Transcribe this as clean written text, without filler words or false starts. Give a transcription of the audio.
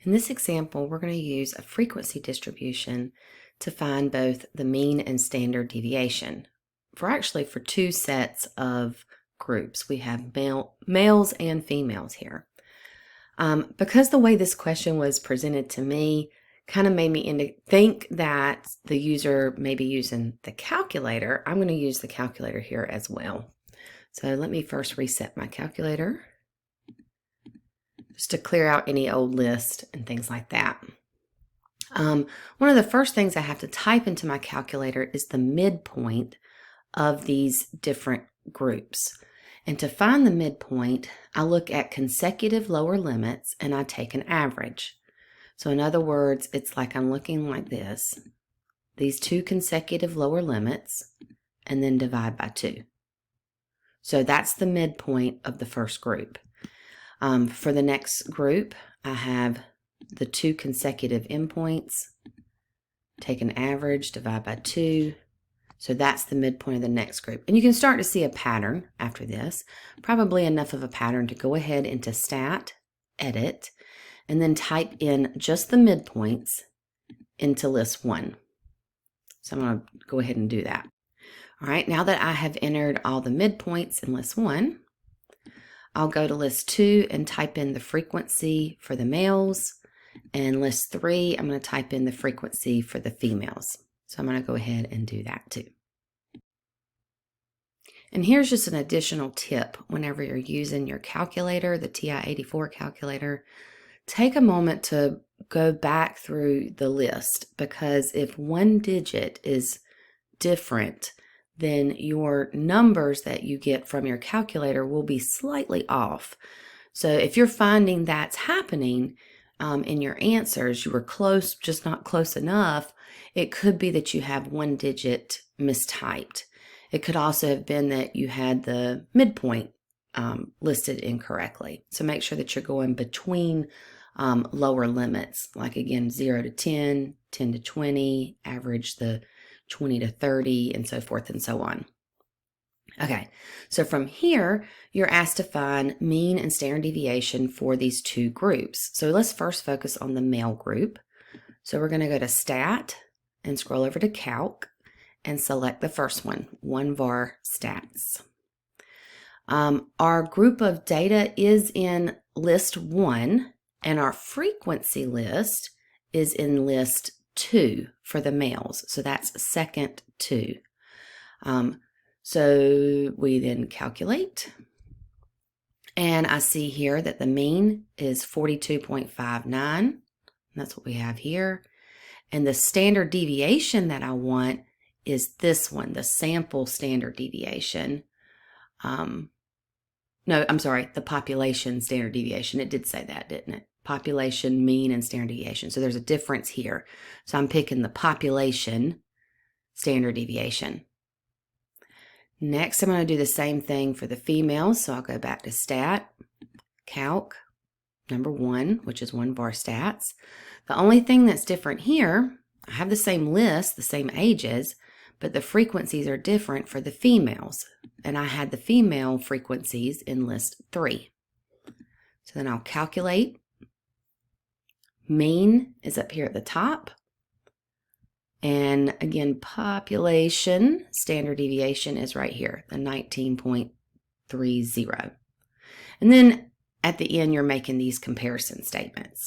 In this example, we're going to use a frequency distribution to find both the mean and standard deviation for two sets of groups. We have males and females here. Because the way this question was presented to me kind of made me think that the user may be using the calculator, I'm going to use the calculator here as well. So let me first reset my calculator just to clear out any old list and things like that. One of the first things I have to type into my calculator is the midpoint of these different groups. And to find the midpoint, I look at consecutive lower limits and I take an average. So in other words, it's like I'm looking like this, these two consecutive lower limits, and then divide by 2. So that's the midpoint of the first group. For the next group, I have the two consecutive endpoints, take an average, divide by 2. So that's the midpoint of the next group. And you can start to see a pattern after this, probably enough of a pattern to go ahead into Stat, Edit, and then type in just the midpoints into list 1. So I'm going to go ahead and do that. All right, now that I have entered all the midpoints in list 1, I'll go to list 2 and type in the frequency for the males, and list 3, I'm going to type in the frequency for the females. So I'm going to go ahead and do that too. And here's just an additional tip whenever you're using your calculator, the TI-84 calculator. Take a moment to go back through the list, because if one digit is different, then your numbers that you get from your calculator will be slightly off. So if you're finding that's happening in your answers, you were close, just not close enough, it could be that you have one digit mistyped. It could also have been that you had the midpoint listed incorrectly. So make sure that you're going between lower limits, like again 0 to 10, 10 to 20, average the 20 to 30, and so forth and so on. Okay, so from here, you're asked to find mean and standard deviation for these two groups. So let's first focus on the male group. So we're going to go to Stat and scroll over to Calc and select the first one, 1var stats. Our group of data is in list 1, and our frequency list is in list 2 for the males. So that's second 2. So we then calculate, and I see here that the mean is 42.59. That's what we have here. And the standard deviation that I want is this one, the sample standard deviation. No, I'm sorry, the population standard deviation. It did say that, didn't it? Population, mean, and standard deviation. So there's a difference here. So I'm picking the population standard deviation. Next, I'm going to do the same thing for the females. So I'll go back to Stat, Calc, number 1, which is 1var stats. The only thing that's different here, I have the same list, the same ages, but the frequencies are different for the females. And I had the female frequencies in list 3. So then I'll calculate. Mean is up here at the top. And again, population standard deviation is right here, the 19.30. And then at the end, you're making these comparison statements.